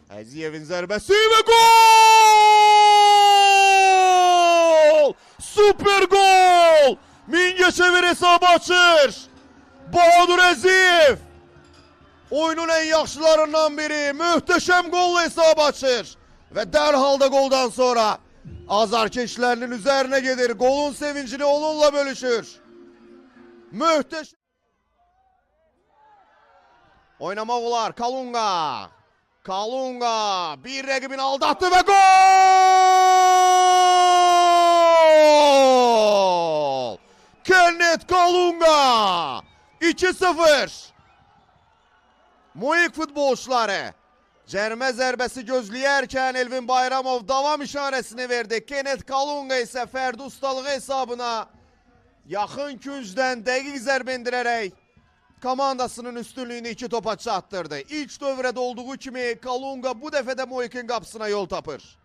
Əziyevin zərbəsi və gol! Süper gol! Mingəçevir hesabı açır. Bahadur Əziyev oyunun en yaxşılarından biri mühteşem golla hesabı açır. Ve derhal da goldan sonra azarkeşlerinin üzerine gelir. Golun sevincini onunla bölüşür. Mühteşem. Oynamak olar. Kalunga. Kalunga bir rəqibini aldattı ve gol! Kenneth Kalunga 2-0. Muhik futbolçuları cərmə zərbəsi gözləyərkən Elvin Bayramov davam işarəsini verdi. Kenneth Kalunga ise fərdi ustalığı hesabına yaxın küncdən dəqiq zərbə endirərək komandasının üstünlüğünü 2 topa çatdırdı. İlk dövrədə olduğu kimi Kalunga bu dəfə də Muhik'in qapısına yol tapır.